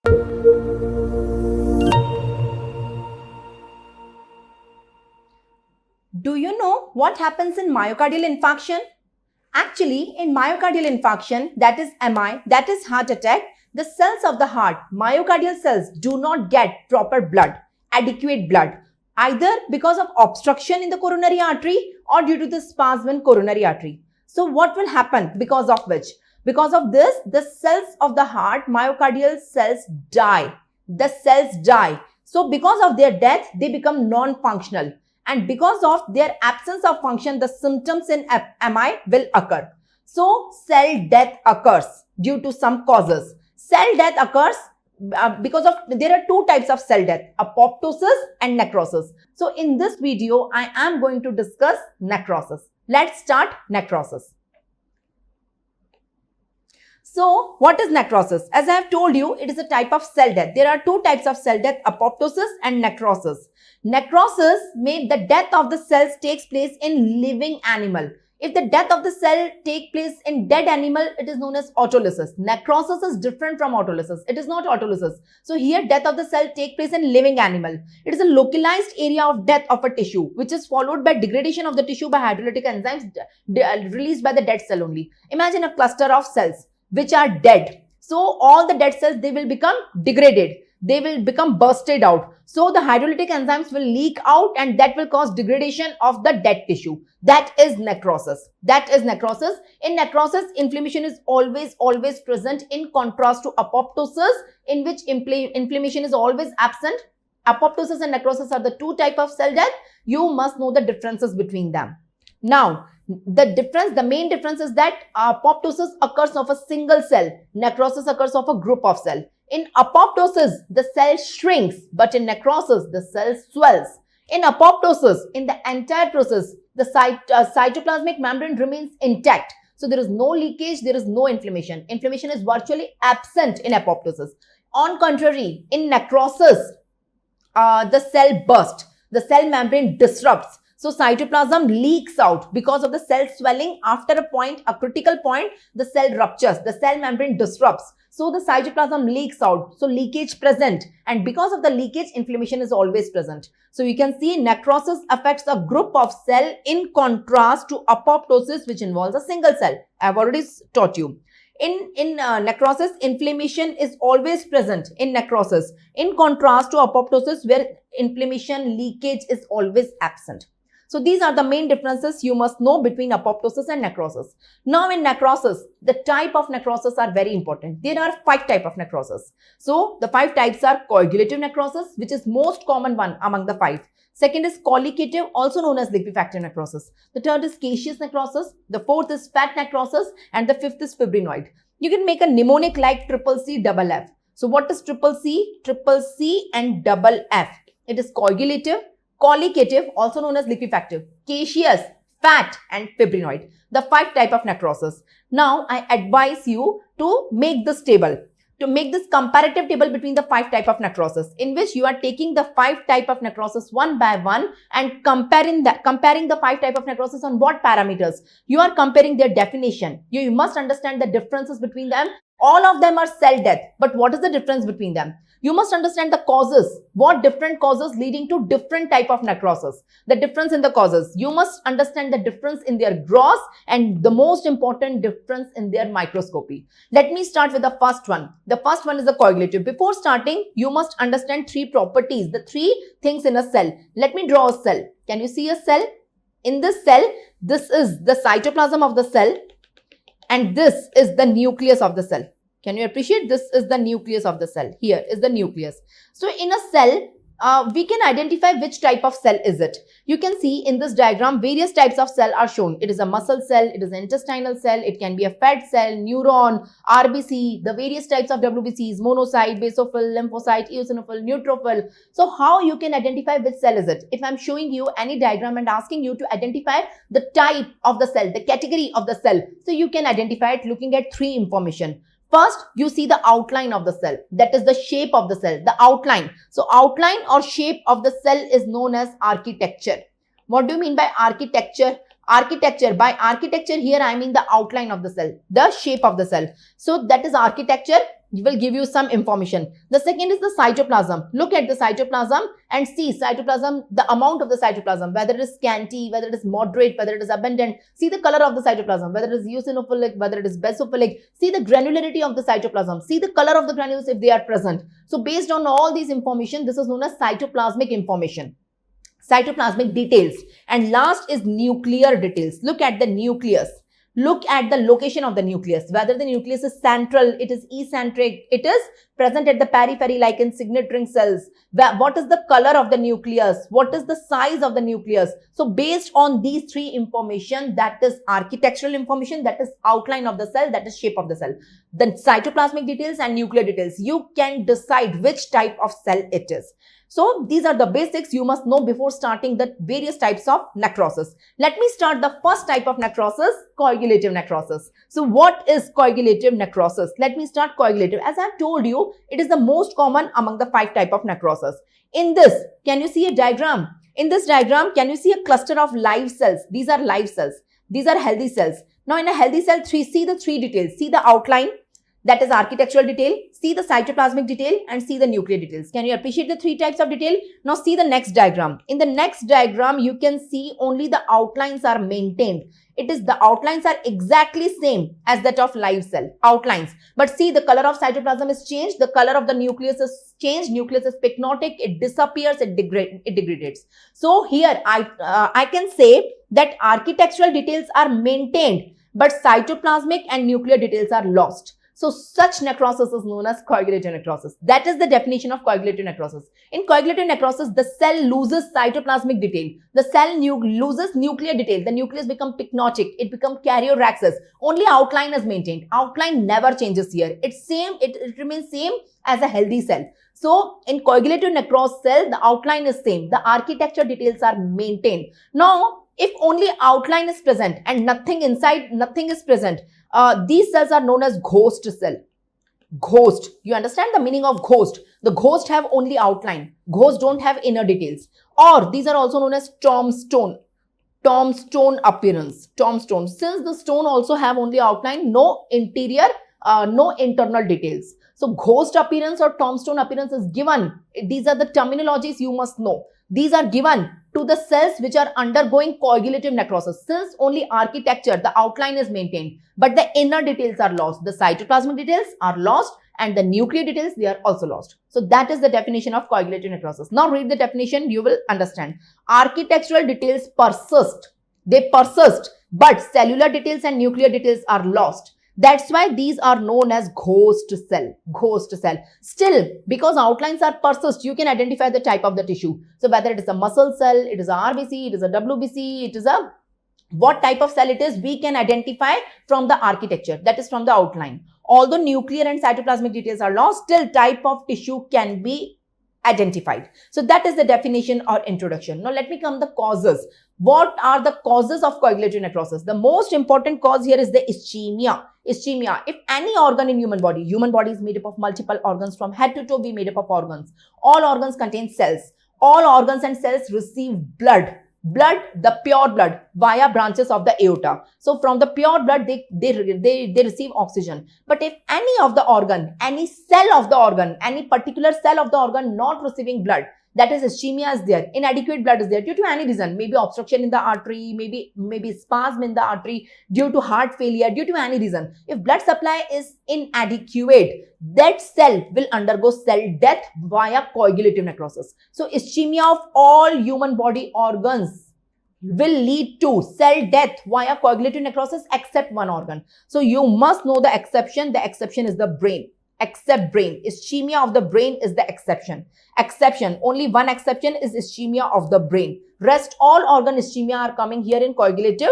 Do you know what happens in myocardial infarction? Actually, in myocardial infarction, that is MI, that is heart attack, the cells of the heart, myocardial cells, do not get proper blood, adequate blood, either because of obstruction in the coronary artery or due to the spasm in coronary artery. So what will happen because of which? Because of this, the cells of the heart, myocardial cells die. The cells die. So because of their death, they become non-functional. And because of their absence of function, the symptoms in MI will occur. So cell death occurs due to some causes. Cell death occurs because of, there are two types of cell death, apoptosis and necrosis. So in this video, I am going to discuss necrosis. Let's start necrosis. So what is necrosis? As I have told you, it is a type of cell death. There are two types of cell death, apoptosis and necrosis. Necrosis means the death of the cells takes place in living animal. If the death of the cell takes place in dead animal, it is known as autolysis. Necrosis is different from autolysis. It is not autolysis. So here death of the cell takes place in living animal. It is a localized area of death of a tissue, which is followed by degradation of the tissue by hydrolytic enzymes released by the dead cell only. Imagine a cluster of cells which are dead. So all the dead cells, they will become degraded. They will become bursted out. So the hydrolytic enzymes will leak out and that will cause degradation of the dead tissue. That is necrosis. That is necrosis. In necrosis, inflammation is always present, in contrast to apoptosis, in which inflammation is always absent. Apoptosis and necrosis are the two types of cell death. You must know the differences between them. Now, the main difference is that apoptosis occurs of a single cell. Necrosis occurs of a group of cells. In apoptosis, the cell shrinks, but in necrosis, the cell swells. In apoptosis, in the entire process, the cytoplasmic membrane remains intact. So there is no leakage, there is no inflammation. Inflammation is virtually absent in apoptosis. On contrary, in necrosis, the cell bursts. The cell membrane disrupts. So cytoplasm leaks out because of the cell swelling. After a critical point, the cell ruptures, the cell membrane disrupts. So the cytoplasm leaks out. So leakage present. And because of the leakage, inflammation is always present. So you can see necrosis affects a group of cell in contrast to apoptosis, which involves a single cell. I have already taught you. In necrosis, inflammation is always present in necrosis. In contrast to apoptosis, where inflammation leakage is always absent. So these are the main differences you must know between apoptosis and necrosis. Now in necrosis, the type of necrosis are very important. There are 5 types of necrosis. So the 5 types are coagulative necrosis, which is most common one among the 5. Second is collicative, also known as liquefactive necrosis. The third is caseous necrosis. The fourth is fat necrosis. And the fifth is fibrinoid. You can make a mnemonic like CCC. So what is CCC? CCC and F. It is coagulative, collicative, also known as liquefactive, caseous, fat and fibrinoid. The 5 types of necrosis. Now I advise you to make this table, to make this comparative table between the 5 types of necrosis, in which you are taking the 5 types of necrosis one by one and comparing the 5 types of necrosis on what parameters? You are comparing their definition. You must understand the differences between them. All of them are cell death, but what is the difference between them? You must understand the causes, what different causes leading to different type of necrosis. The difference in the causes. You must understand the difference in their gross and the most important difference in their microscopy. Let me start with the first one. The first one is the coagulative. Before starting, you must understand 3 properties, the 3 things in a cell. Let me draw a cell. Can you see a cell? In this cell, this is the cytoplasm of the cell and this is the nucleus of the cell. Can you appreciate? This is the nucleus of the cell. Here is the nucleus. So in a cell, we can identify which type of cell is it. You can see in this diagram, various types of cell are shown. It is a muscle cell, it is an intestinal cell, it can be a fat cell, neuron, RBC, the various types of WBCs, monocyte, basophil, lymphocyte, eosinophil, neutrophil. So how you can identify which cell is it? If I'm showing you any diagram and asking you to identify the type of the cell, the category of the cell, so you can identify it looking at 3 information. First, you see the outline of the cell. That is the shape of the cell, the outline. So outline or shape of the cell is known as architecture. What do you mean by architecture? By architecture here I mean the outline of the cell, the shape of the cell. So that is architecture. will give you some information. The second is the cytoplasm. Look at the cytoplasm and see cytoplasm, the amount of the cytoplasm, whether it is scanty, whether it is moderate, whether it is abundant. See the color of the cytoplasm, whether it is eosinophilic, whether it is basophilic. See the granularity of the cytoplasm. See the color of the granules if they are present. So based on all these information, this is known as cytoplasmic information. Cytoplasmic details. And last is nuclear details. Look at the nucleus. Look at the location of the nucleus, whether the nucleus is central, it is eccentric, it is present at the periphery like in signet ring cells. What is the color of the nucleus? What is the size of the nucleus? So based on these three information, that is architectural information, that is outline of the cell, that is shape of the cell. The cytoplasmic details and nuclear details, you can decide which type of cell it is. So these are the basics you must know before starting the various types of necrosis. Let me start the first type of necrosis, coagulative necrosis. So what is coagulative necrosis? Let me start coagulative. As I have told you, it is the most common among the 5 types of necrosis. In this, can you see a diagram? In this diagram, can you see a cluster of live cells? These are live cells. These are healthy cells. Now in a healthy cell, see the 3 details. See the outline. That is architectural detail, see the cytoplasmic detail and see the nuclear details. Can you appreciate the 3 types of detail? Now see the next diagram. In the next diagram, you can see only the outlines are maintained. The outlines are exactly same as that of live cell, outlines. But see the color of cytoplasm is changed, the color of the nucleus is changed, nucleus is pycnotic, it disappears, it degrades. So here I can say that architectural details are maintained, but cytoplasmic and nuclear details are lost. So such necrosis is known as coagulative necrosis. That is the definition of coagulative necrosis. In coagulative necrosis, the cell loses cytoplasmic detail. The cell loses nuclear detail. The nucleus becomes pycnotic. It becomes karyoraxis. Only outline is maintained. Outline never changes here. It remains same as a healthy cell. So in coagulative necrosis cell, the outline is same. The architecture details are maintained. Now, if only outline is present and nothing inside, nothing is present, these cells are known as ghost cell. Ghost. You understand the meaning of ghost? The ghost have only outline. Ghosts don't have inner details. Or these are also known as tombstone. Tombstone appearance. Tombstone. Since the stone also have only outline, no interior, no internal details. So ghost appearance or tombstone appearance is given. These are the terminologies you must know. These are given to the cells which are undergoing coagulative necrosis. Since only architecture, the outline is maintained, but the inner details are lost. The cytoplasmic details are lost and the nuclear details, they are also lost. So that is the definition of coagulative necrosis. Now read the definition, you will understand. Architectural details persist. They persist, but cellular details and nuclear details are lost. That's why these are known as ghost cell. Ghost cell. Still, because outlines are persist, you can identify the type of the tissue. So whether it is a muscle cell, it is a RBC, it is a WBC, it is a what type of cell it is, we can identify from the architecture, that is from the outline. Although nuclear and cytoplasmic details are lost, still type of tissue can be identified. So that is the definition or introduction. Now let me come to the causes. What are the causes of coagulative necrosis? The most important cause here is the ischemia. Ischemia. If any organ in human body is made up of multiple organs, from head to toe we made up of organs. All organs contain cells. All organs and cells receive blood. Blood, the pure blood via branches of the aorta. So from the pure blood, they receive oxygen. But if any of the organ, any cell of the organ, any particular cell of the organ not receiving blood, that is ischemia is there, inadequate blood is there due to any reason, maybe obstruction in the artery, maybe spasm in the artery, due to heart failure, due to any reason. If blood supply is inadequate, that cell will undergo cell death via coagulative necrosis. So ischemia of all human body organs will lead to cell death via coagulative necrosis except one organ. So you must know the exception. The exception is the brain. Except brain. Ischemia of the brain is the exception. Exception. Only one exception is ischemia of the brain. Rest all organ ischemia are coming here in coagulative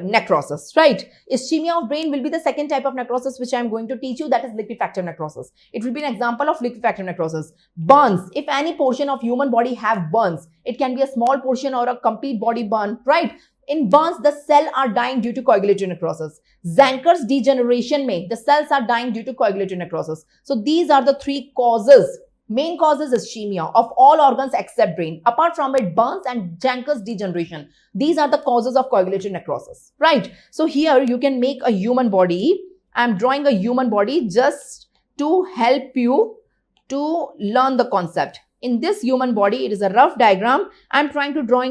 necrosis, right? Ischemia of brain will be the second type of necrosis which I am going to teach you, that is liquefactive necrosis. It will be an example of liquefactive necrosis. Burns. If any portion of human body have burns, it can be a small portion or a complete body burn, right? In burns, the cells are dying due to coagulative necrosis. Zenker's degeneration the cells are dying due to coagulative necrosis. So these are the 3 causes. Main causes is ischemia of all organs except brain. Apart from it, burns and Zenker's degeneration. These are the causes of coagulative necrosis, right? So here you can make a human body. I am drawing a human body. Just to help you to learn the concept. In this human body, it is a rough diagram. I'm trying to draw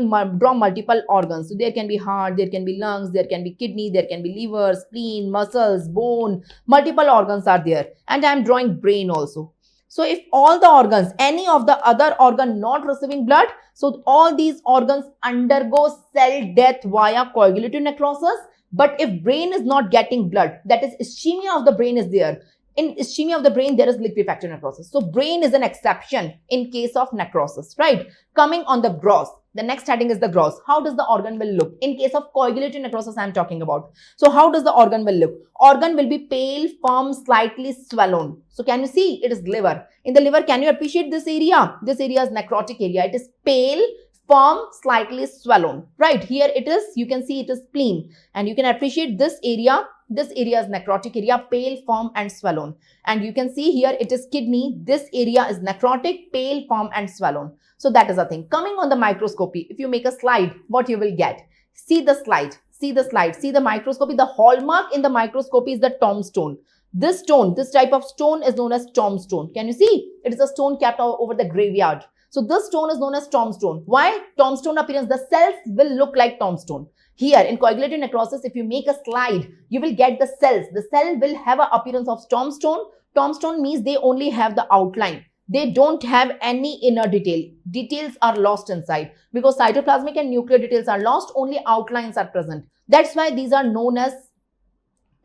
multiple organs. So there can be heart, there can be lungs, there can be kidney, there can be liver, spleen, muscles, bone, multiple organs are there. And I'm drawing brain also. So if all the organs, any of the other organ not receiving blood, so all these organs undergo cell death via coagulative necrosis. But if brain is not getting blood, that is ischemia of the brain is there. In ischemia of the brain, there is liquefaction necrosis. So brain is an exception in case of necrosis, right? Coming on the gross. The next heading is the gross. How does the organ will look? In case of coagulative necrosis, I am talking about. So how does the organ will look? Organ will be pale, firm, slightly swollen. So can you see? It is liver. In the liver, can you appreciate this area? This area is necrotic area. It is pale, firm, slightly swollen. Right? Here it is. You can see it is spleen. And you can appreciate this area. This area is necrotic area, pale, firm and swollen. And you can see here it is kidney. This area is necrotic, pale, firm and swollen. So that is a thing. Coming on the microscopy, if you make a slide, what you will get? See the slide. See the slide. See the microscopy. The hallmark in the microscopy is the tombstone. This stone, this type of stone is known as tombstone. Can you see? It is a stone kept over the graveyard. So this stone is known as tombstone. Why? Tombstone appearance. The cells will look like tombstone. Here in coagulative necrosis, if you make a slide, you will get the cells. The cell will have an appearance of tombstone. Tombstone means they only have the outline. They don't have any inner detail. Details are lost inside because cytoplasmic and nuclear details are lost. Only outlines are present. That's why these are known as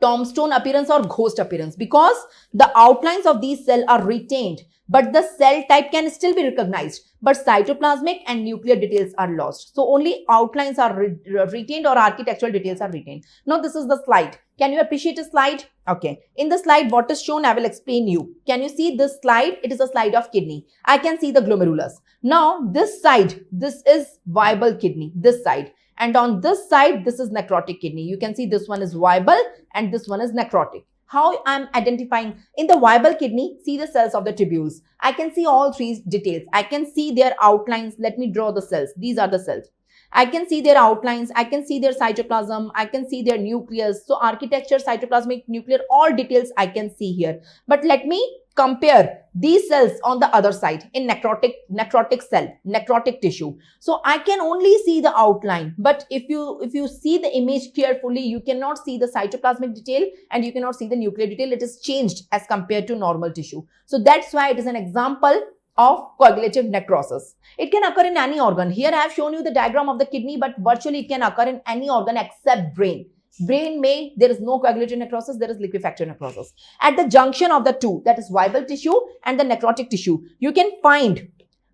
tombstone appearance or ghost appearance, because the outlines of these cells are retained, but the cell type can still be recognized, but cytoplasmic and nuclear details are lost. So only outlines are retained or architectural details are retained. Now this is the slide. Can you appreciate a slide? Okay. In the slide, what is shown, I will explain you. Can you see this slide? It is a slide of kidney. I can see the glomerulus. Now this side, this is viable kidney, this side. And on this side, this is necrotic kidney. You can see this one is viable and this one is necrotic. How I'm identifying? In the viable kidney, see the cells of the tubules. I can see all three details. I can see their outlines. Let me draw the cells. These are the cells. I can see their outlines. I can see their cytoplasm. I can see their nucleus. So architecture, cytoplasmic, nuclear, all details I can see here. But let me compare these cells on the other side in necrotic cell, necrotic tissue. So I can only see the outline. But if you see the image carefully, you cannot see the cytoplasmic detail and you cannot see the nuclear detail. It is changed as compared to normal tissue. So that's why it is an example of coagulative necrosis. It can occur in any organ. Here I have shown you the diagram of the kidney, but virtually it can occur in any organ except brain. Brain there is no coagulative necrosis, there is liquefaction necrosis. At the junction of the two, that is viable tissue and the necrotic tissue, you can find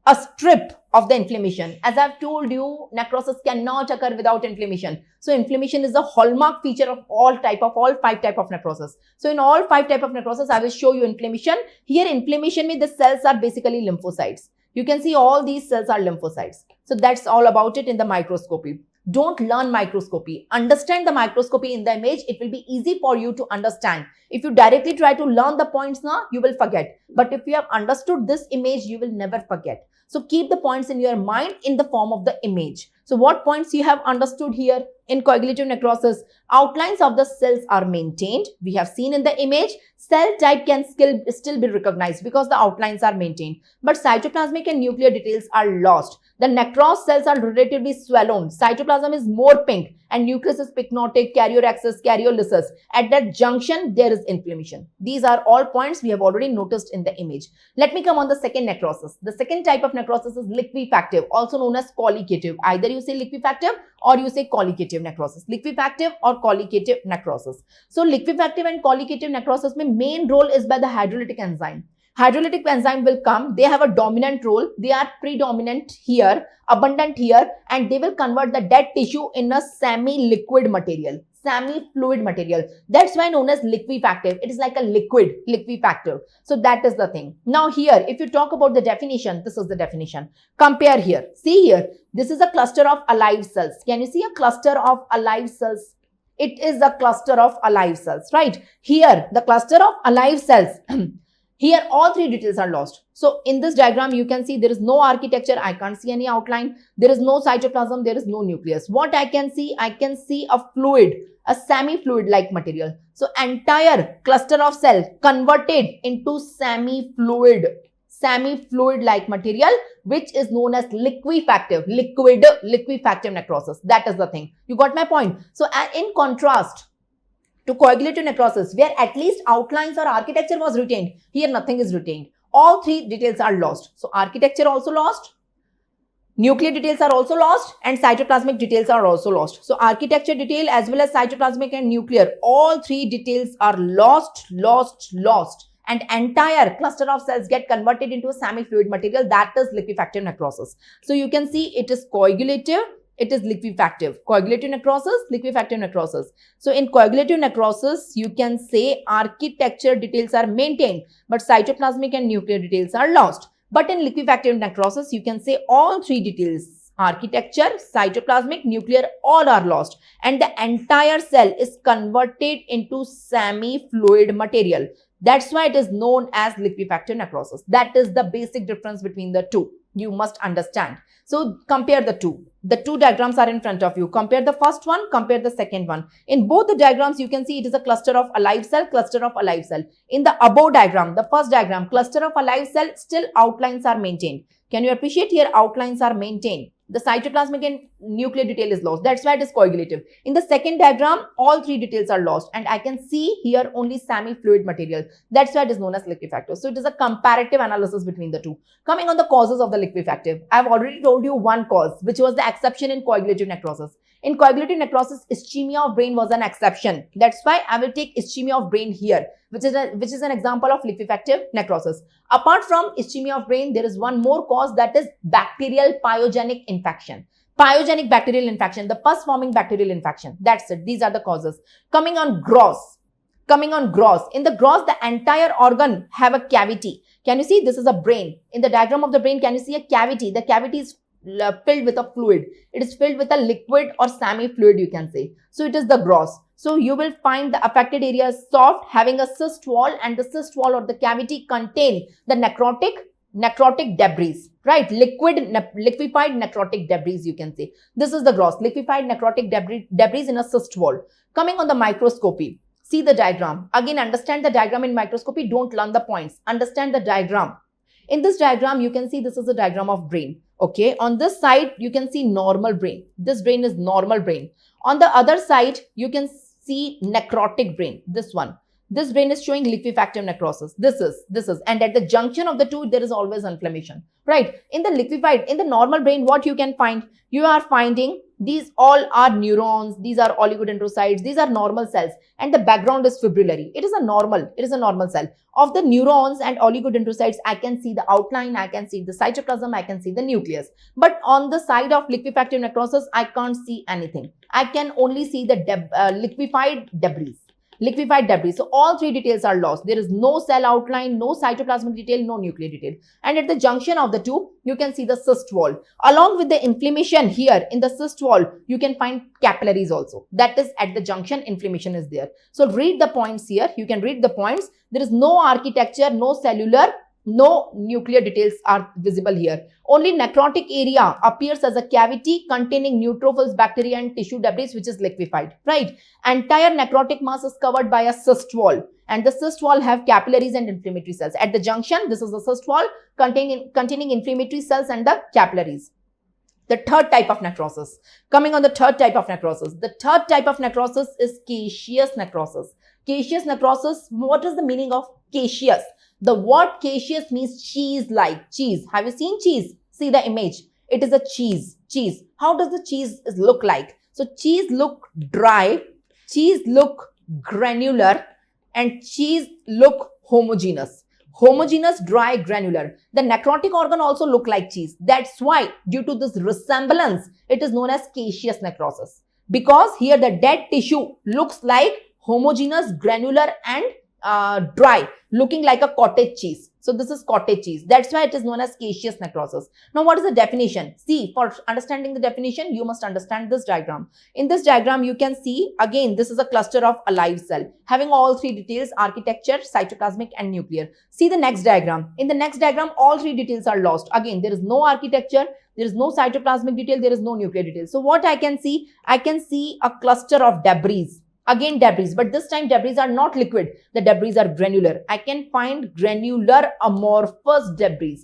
a strip of the inflammation. As I've told you, necrosis cannot occur without inflammation. So inflammation is the hallmark feature of all five type of necrosis. So in all five type of necrosis, I will show you inflammation. Here inflammation means the cells are basically lymphocytes. You can see all these cells are lymphocytes. So that's all about it in the microscopy. Don't learn microscopy. Understand the microscopy in the image. It will be easy for you to understand. If you directly try to learn the points now, you will forget. But if you have understood this image, you will never forget. So keep the points in your mind in the form of the image. So what points you have understood here? In coagulative necrosis, outlines of the cells are maintained. We have seen in the image, cell type can still be recognized because the outlines are maintained. But cytoplasmic and nuclear details are lost. The necrosed cells are relatively swollen. Cytoplasm is more pink and nucleus is pycnotic, karyoraxis, karyolysis. At that junction, there is inflammation. These are all points we have already noticed in the image. Let me come on the second necrosis. The second type of necrosis is liquefactive, also known as colligative. Either you say liquefactive or you say colligative necrosis. Liquefactive or colligative necrosis. So liquefactive and colligative necrosis, main role is by the hydrolytic enzyme. Hydrolytic enzyme will come. They have a dominant role. They are predominant here, abundant here, and they will convert the dead tissue in a semi-liquid material, semi-fluid material. That's why known as liquefactive. It is like a liquid, liquefactive. So that is the thing. Now here, if you talk about the definition, this is the definition. Compare here. See here, this is a cluster of alive cells. Can you see a cluster of alive cells? It is a cluster of alive cells, right? Here, the cluster of alive cells. Here, all three details are lost. So, in this diagram, you can see there is no architecture. I can't see any outline. There is no cytoplasm. There is no nucleus. What I can see a fluid, a semi-fluid like material. So, entire cluster of cells converted into semi-fluid like material, which is known as liquefactive necrosis. That is the thing. You got my point? So, in contrast to coagulative necrosis, where at least outlines or architecture was retained, here nothing is retained. All three details are lost. So, architecture also lost, nuclear details are also lost, and cytoplasmic details are also lost. So, architecture detail as well as cytoplasmic and nuclear, all three details are lost. And entire cluster of cells get converted into a semi-fluid material, that is liquefactive necrosis. So, you can see it is coagulative, it is liquefactive. Coagulative necrosis, liquefactive necrosis. So, in coagulative necrosis, you can say architecture details are maintained, but cytoplasmic and nuclear details are lost. But in liquefactive necrosis, you can say all three details, architecture, cytoplasmic, nuclear, all are lost. And the entire cell is converted into semi-fluid material. That's why it is known as liquefactive necrosis. That is the basic difference between the two. You must understand. So, compare the two. The two diagrams are in front of you. Compare the first one, compare the second one. In both the diagrams, you can see it is a cluster of alive cell, cluster of alive cell. In the above diagram, the first diagram, cluster of alive cell, still outlines are maintained. Can you appreciate here? Outlines are maintained. The cytoplasmic and nuclear detail is lost. That's why it is coagulative. In the second diagram, all three details are lost. And I can see here only semi-fluid material. That's why it is known as liquefactive. So, it is a comparative analysis between the two. Coming on the causes of the liquefactive, I have already told you one cause, which was the exception in coagulative necrosis. In coagulative necrosis, ischemia of brain was an exception. That's why I will take ischemia of brain here, which is an example of liquefactive necrosis. Apart from ischemia of brain, there is one more cause, that is bacterial pyogenic infection. Pyogenic bacterial infection, the pus-forming bacterial infection. That's it. These are the causes. Coming on gross. In the gross, the entire organ have a cavity. Can you see? This is a brain. In the diagram of the brain, can you see a cavity? The cavity is filled with a fluid. It is filled with a liquid or semi-fluid, you can say. So, it is the gross. So, you will find the affected area is soft, having a cyst wall, and the cyst wall or the cavity contain the necrotic debris, right? Liquefied necrotic debris, you can say. This is the gross, liquefied necrotic debris in a cyst wall. Coming on the microscopy, see the diagram. Again, understand the diagram in microscopy. Don't learn the points. Understand the diagram. In this diagram, you can see this is a diagram of brain. Okay, on this side, you can see normal brain. This brain is normal brain. On the other side, you can see necrotic brain. This one. This brain is showing liquefactive necrosis. This is. And at the junction of the two, there is always inflammation. Right? In the normal brain, what you can find? You are finding these all are neurons. These are oligodendrocytes. These are normal cells. And the background is fibrillary. It is a normal cell. Of the neurons and oligodendrocytes, I can see the outline. I can see the cytoplasm. I can see the nucleus. But on the side of liquefactive necrosis, I can't see anything. I can only see the liquefied debris. So, all three details are lost. There is no cell outline, no cytoplasmic detail, no nuclear detail. And at the junction of the two, you can see the cyst wall. Along with the inflammation here in the cyst wall, you can find capillaries also. That is at the junction, inflammation is there. So, read the points here. You can read the points. There is no architecture, no cellular, no nuclear details are visible here. Only necrotic area appears as a cavity containing neutrophils, bacteria and tissue debris which is liquefied, right? Entire necrotic mass is covered by a cyst wall, and the cyst wall have capillaries and inflammatory cells. At the junction, this is the cyst wall containing inflammatory cells and the capillaries. The third type of necrosis. Coming on the third type of necrosis. The third type of necrosis is caseous necrosis. Caseous necrosis, what is the meaning of caseous? The word caseous means cheese-like. Cheese. Have you seen cheese? See the image. It is a cheese. Cheese. How does the cheese look like? So, cheese look dry, cheese look granular, and cheese look homogeneous. Homogeneous, dry, granular. The necrotic organ also look like cheese. That's why, due to this resemblance, it is known as caseous necrosis. Because here the dead tissue looks like homogeneous, granular, and dry, looking like a cottage cheese. So this is cottage cheese. That's why it is known as caseous necrosis. Now, what is the definition? See, for understanding the definition, you must understand this diagram. In this diagram, you can see, again, this is a cluster of alive cell having all three details: architecture, cytoplasmic, and nuclear. See the next diagram. In the next diagram, all three details are lost. Again, there is no architecture, there is no cytoplasmic detail, there is no nuclear detail. So what I can see a cluster of debris. Again, debris, but this time debris are not liquid. The debris are granular. I can find granular amorphous debris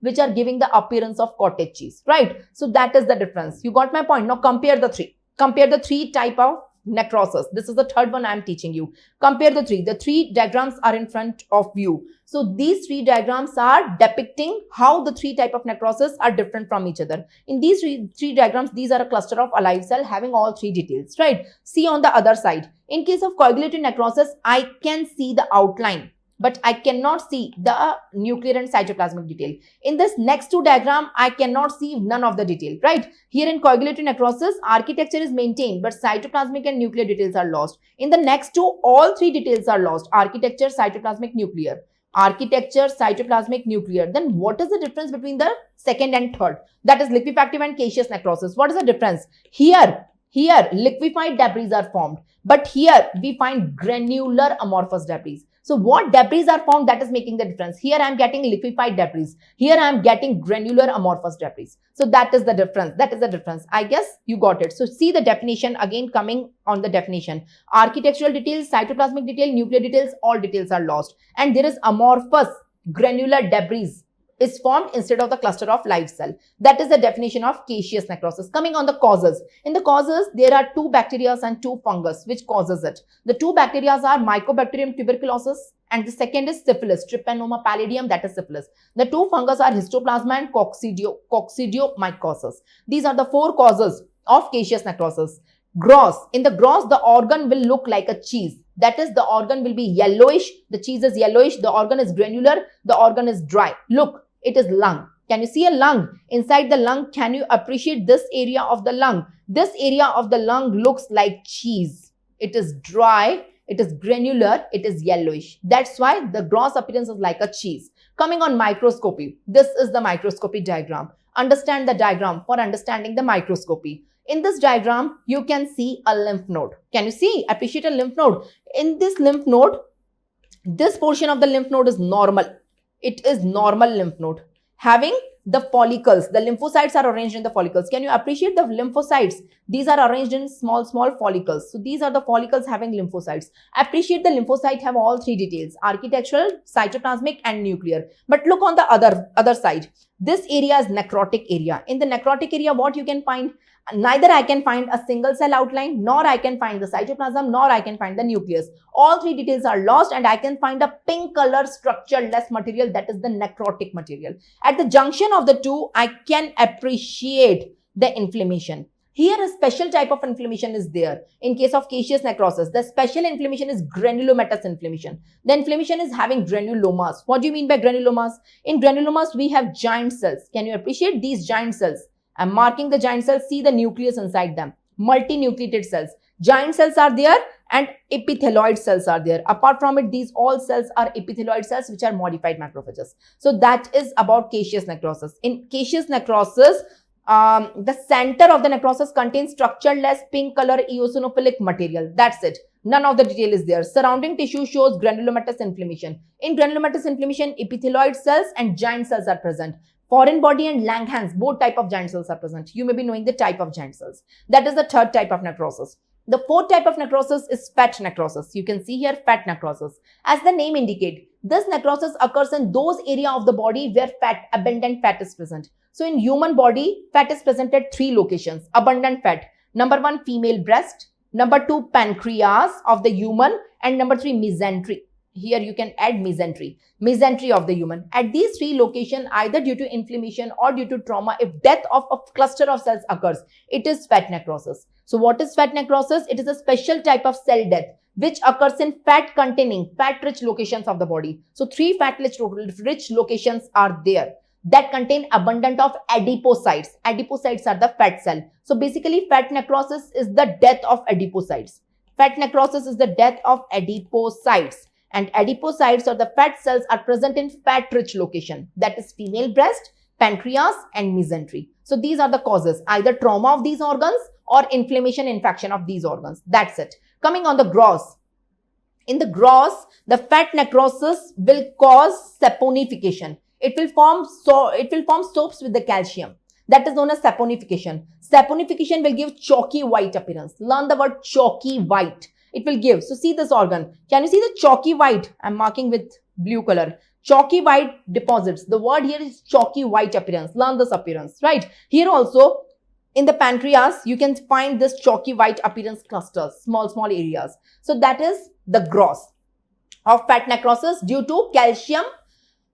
which are giving the appearance of cottage cheese, right? So that is the difference. You got my point. Now compare the three. Compare the three type of necrosis. This is the third one I am teaching you. Compare the three. The three diagrams are in front of you. So these three diagrams are depicting how the three type of necrosis are different from each other. In these three diagrams, these are a cluster of alive cell having all three details, right? See on the other side. In case of coagulative necrosis, I can see the outline, but I cannot see the nuclear and cytoplasmic detail. In this next two diagram, I cannot see none of the detail, right? Here in coagulative necrosis, architecture is maintained, but cytoplasmic and nuclear details are lost. In the next two, all three details are lost: architecture, cytoplasmic, nuclear. Architecture, cytoplasmic, nuclear. Then what is the difference between the second and third? That is liquefactive and caseous necrosis. What is the difference? Here liquefied debris are formed, but here we find granular amorphous debris. So what debris are found, that is making the difference. Here I am getting liquefied debris. Here I am getting granular amorphous debris. So that is the difference. That is the difference. I guess you got it. So see the definition again, coming on the definition. Architectural details, cytoplasmic detail, nuclear details, all details are lost. And there is amorphous granular debris is formed instead of the cluster of live cell. That is the definition of caseous necrosis. Coming on the causes. In the causes, there are two bacteria and two fungus which causes it. The two bacteria are Mycobacterium tuberculosis and the second is syphilis, Trypanosoma pallidum, that is syphilis. The two fungus are Histoplasma and Coccidiomycosis. These are the four causes of caseous necrosis. Gross. In the gross, the organ will look like a cheese. That is, the organ will be yellowish. The cheese is yellowish. The organ is granular. The organ is dry. Look, it is lung. Can you see a lung? Inside the lung, can you appreciate this area of the lung? This area of the lung looks like cheese. It is dry. It is granular. It is yellowish. That's why the gross appearance is like a cheese. Coming on microscopy. This is the microscopy diagram. Understand the diagram for understanding the microscopy. In this diagram, you can see a lymph node. Can you see? Appreciate a lymph node. In this lymph node, this portion of the lymph node is normal. It is normal lymph node having the follicles. The lymphocytes are arranged in the follicles. Can you appreciate the lymphocytes? These are arranged in small follicles. So these are the follicles having lymphocytes. Appreciate the lymphocyte have all three details: architectural, cytoplasmic, and nuclear. But look on the other side. This area is necrotic area. In the necrotic area, what you can find? Neither I can find a single cell outline, nor I can find the cytoplasm, nor I can find the nucleus. All three details are lost and I can find a pink color structureless material, that is the necrotic material. At the junction of the two, I can appreciate the inflammation. Here a special type of inflammation is there. In case of caseous necrosis, the special inflammation is granulomatous inflammation. The inflammation is having granulomas. What do you mean by granulomas? In granulomas, we have giant cells. Can you appreciate these giant cells? I'm marking the giant cells. See the nucleus inside them. Multinucleated cells. Giant cells are there and epithelioid cells are there. Apart from it, these all cells are epithelioid cells which are modified macrophages. So that is about caseous necrosis. In caseous necrosis, the center of the necrosis contains structureless pink color eosinophilic material. That's it. None of the detail is there. Surrounding tissue shows granulomatous inflammation. In granulomatous inflammation, epithelioid cells and giant cells are present. Foreign body and Langhans, both type of giant cells are present. You may be knowing the type of giant cells. That is the third type of necrosis. The fourth type of necrosis is fat necrosis. You can see here fat necrosis. As the name indicates, this necrosis occurs in those areas of the body where abundant fat is present. So in human body, fat is present at three locations. Abundant fat. Number 1, female breast. Number 2, pancreas of the human. And number 3, mesentery. Here you can add mesentery of the human. At these three locations, either due to inflammation or due to trauma, if death of a cluster of cells occurs, it is fat necrosis. So what is fat necrosis? It is a special type of cell death which occurs in fat-containing, fat-rich locations of the body. So 3 fat-rich locations are there that contain abundant of adipocytes. Adipocytes are the fat cell. So basically fat necrosis is the death of adipocytes. Fat necrosis is the death of adipocytes. And adipocytes or the fat cells are present in fat-rich location. That is female breast, pancreas and mesentery. So these are the causes, either trauma of these organs or inflammation, infection of these organs. That's it. Coming on the gross. In the gross, the fat necrosis will cause saponification. It will form soaps with the calcium. That is known as saponification. Saponification will give chalky white appearance. Learn the word chalky white. It will give. So see this organ. Can you see the chalky white? I'm marking with blue color. Chalky white deposits. The word here is chalky white appearance. Learn this appearance, right? Here also, in the pancreas, you can find this chalky white appearance clusters, small areas. So that is the gross of fat necrosis due to calcium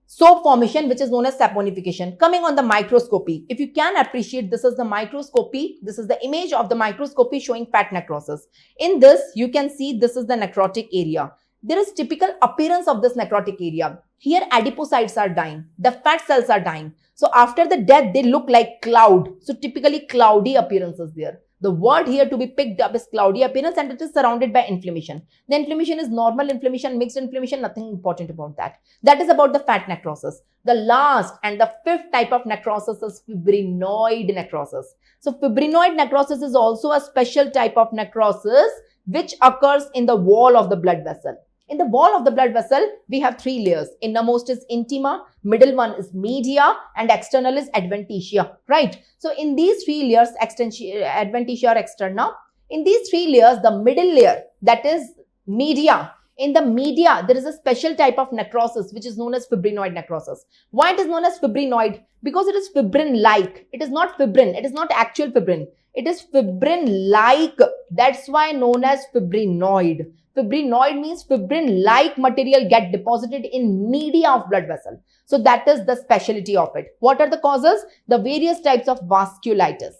soap formation, which is known as saponification. Coming on the microscopy, if you can appreciate, this is the microscopy. This is the image of the microscopy showing fat necrosis. In this, you can see this is the necrotic area. There is typical appearance of this necrotic area. Here, adipocytes are dying. The fat cells are dying. So after the death, they look like cloud. So typically cloudy appearance is there. The word here to be picked up is cloudy appearance, and it is surrounded by inflammation. The inflammation is normal inflammation, mixed inflammation, nothing important about that. That is about the fat necrosis. The last and the fifth type of necrosis is fibrinoid necrosis. So fibrinoid necrosis is also a special type of necrosis which occurs in the wall of the blood vessel. In the wall of the blood vessel, we have three layers. Innermost is intima, middle one is media, and external is adventitia, right? So in these three layers, adventitia or externa, in these three layers, the middle layer, that is media. In the media, there is a special type of necrosis which is known as fibrinoid necrosis. Why it is known as fibrinoid? Because it is fibrin-like. It is not fibrin. It is not actual fibrin. It is fibrin-like. That's why known as fibrinoid. Fibrinoid means fibrin-like material get deposited in media of blood vessel. So that is the specialty of it. What are the causes? The various types of vasculitis.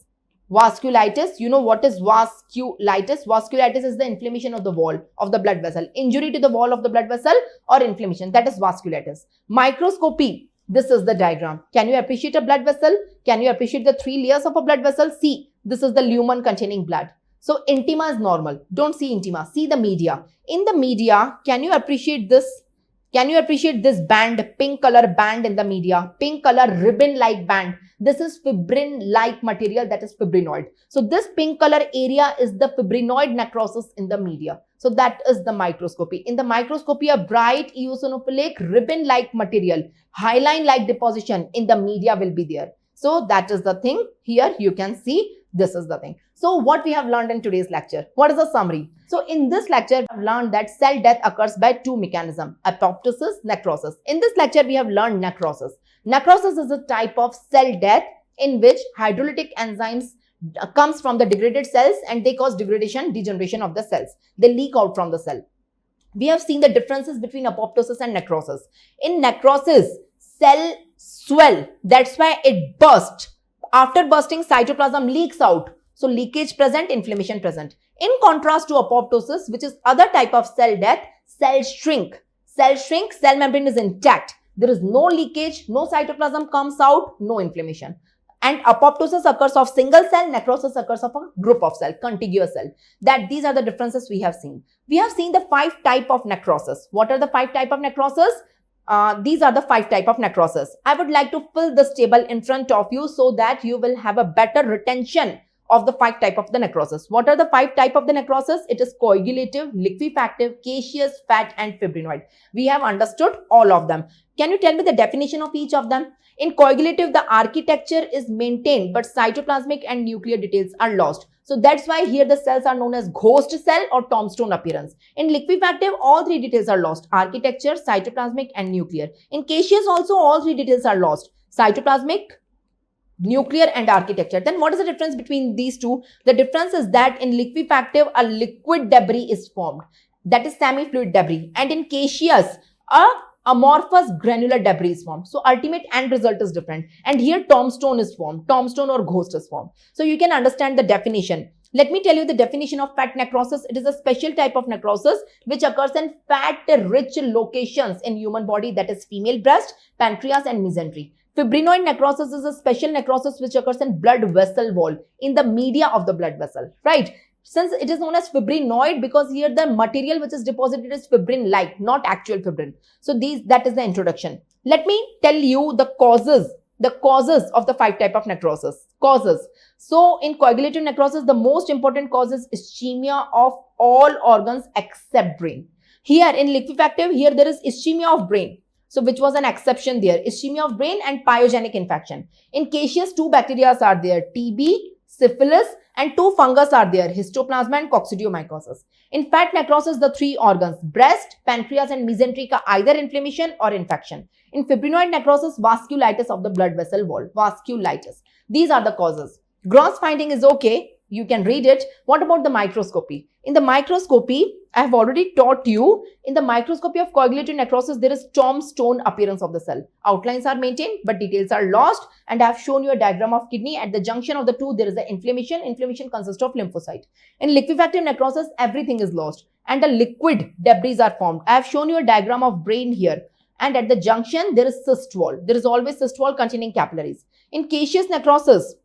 Vasculitis, you know what is vasculitis? Vasculitis is the inflammation of the wall of the blood vessel. Injury to the wall of the blood vessel or inflammation. That is vasculitis. Microscopy. This is the diagram. Can you appreciate a blood vessel? Can you appreciate the three layers of a blood vessel? See, this is the lumen containing blood. So intima is normal. Don't see intima. See the media. In the media, can you appreciate this? Can you appreciate this band, pink color band in the media? Pink color ribbon-like band. This is fibrin-like material, that is fibrinoid. So this pink color area is the fibrinoid necrosis in the media. So that is the microscopy. In the microscopy, a bright eosinophilic ribbon-like material, hyaline-like deposition in the media will be there. So that is the thing. Here you can see this is the thing. So what we have learned in today's lecture? What is the summary? So in this lecture, we have learned that cell death occurs by two mechanisms, apoptosis, necrosis. In this lecture, we have learned necrosis. Necrosis is a type of cell death in which hydrolytic enzymes comes from the degraded cells and they cause degradation, degeneration of the cells. They leak out from the cell. We have seen the differences between apoptosis and necrosis. In necrosis, cell swell. That's why it bursts. After bursting, cytoplasm leaks out. So leakage present, inflammation present. In contrast to apoptosis, which is other type of cell death, cells shrink. Cells shrink, cell membrane is intact. There is no leakage, no cytoplasm comes out, no inflammation. And apoptosis occurs of single cell, necrosis occurs of a group of cell, contiguous cell. These are the differences we have seen. We have seen the 5 types of necrosis. What are the 5 types of necrosis? These are the 5 types of necrosis. I would like to fill this table in front of you so that you will have a better retention of the 5 types of the necrosis. What are the 5 types of the necrosis? It is coagulative, liquefactive, caseous, fat and fibrinoid. We have understood all of them. Can you tell me the definition of each of them? In coagulative, the architecture is maintained but cytoplasmic and nuclear details are lost. So that's why here the cells are known as ghost cell or tombstone appearance. In liquefactive, all 3 details are lost. Architecture, cytoplasmic and nuclear. In caseous also all 3 details are lost. Cytoplasmic, nuclear and architecture. Then what is the difference between these two? The difference is that in liquefactive, a liquid debris is formed. That is semi-fluid debris. And in caseous, a amorphous granular debris is formed. So ultimate end result is different. And here tombstone is formed. Tombstone or ghost is formed. So you can understand the definition. Let me tell you the definition of fat necrosis. It is a special type of necrosis which occurs in fat-rich locations in human body, that is female breast, pancreas and mesentery. Fibrinoid necrosis is a special necrosis which occurs in blood vessel wall, in the media of the blood vessel, right? Since it is known as fibrinoid because here the material which is deposited is fibrin-like, not actual fibrin. So that is the introduction. Let me tell you the causes of the 5 type of necrosis. Causes. So in coagulative necrosis, the most important cause is ischemia of all organs except brain. Here in liquefactive, here there is ischemia of brain. So which was an exception there. Ischemia of brain and pyogenic infection. In caseous, 2 bacteria are there, TB, syphilis, and 2 fungus are there, histoplasma and coccidiomycosis. In fat necrosis, the 3 organs, breast, pancreas and mesenteric are either inflammation or infection. In fibrinoid necrosis, vasculitis of the blood vessel wall, vasculitis. These are the causes. Gross finding is okay. You can read it. What about the microscopy? In the microscopy, I have already taught you, in the microscopy of coagulative necrosis, there is tombstone appearance of the cell. Outlines are maintained, but details are lost. And I have shown you a diagram of kidney. At the junction of the 2, there is an inflammation. Inflammation consists of lymphocyte. In liquefactive necrosis, everything is lost. And the liquid debris are formed. I have shown you a diagram of brain here. And at the junction, there is cyst wall. There is always cyst wall containing capillaries. In caseous necrosis,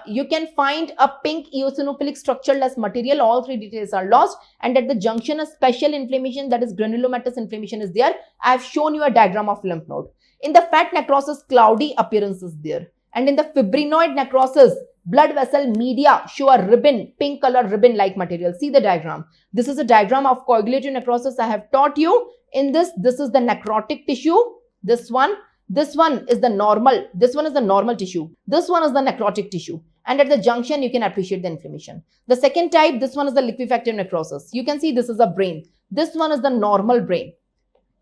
you can find a pink eosinophilic structureless material. All 3 details are lost. And at the junction, a special inflammation, that is granulomatous inflammation, is there. I have shown you a diagram of lymph node. In the fat necrosis, cloudy appearance is there. And in the fibrinoid necrosis, blood vessel media show a ribbon, pink color ribbon-like material. See the diagram. This is a diagram of coagulative necrosis I have taught you. In this is the necrotic tissue. This one is the normal. This one is the normal tissue. This one is the necrotic tissue. And at the junction, you can appreciate the inflammation. The second type, this one is the liquefactive necrosis. You can see this is a brain. This one is the normal brain.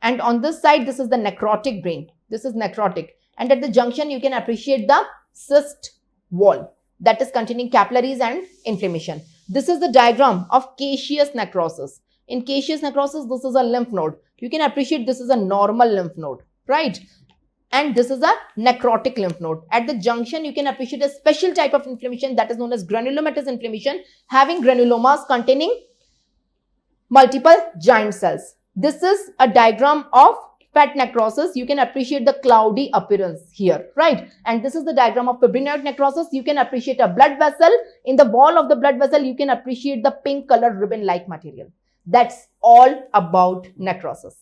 And on this side, this is the necrotic brain. This is necrotic. And at the junction, you can appreciate the cyst wall that is containing capillaries and inflammation. This is the diagram of caseous necrosis. In caseous necrosis, this is a lymph node. You can appreciate this is a normal lymph node, right? And this is a necrotic lymph node. At the junction, you can appreciate a special type of inflammation that is known as granulomatous inflammation, having granulomas containing multiple giant cells. This is a diagram of fat necrosis. You can appreciate the cloudy appearance here, right? And this is the diagram of fibrinoid necrosis. You can appreciate a blood vessel. In the wall of the blood vessel, you can appreciate the pink color ribbon-like material. That's all about necrosis.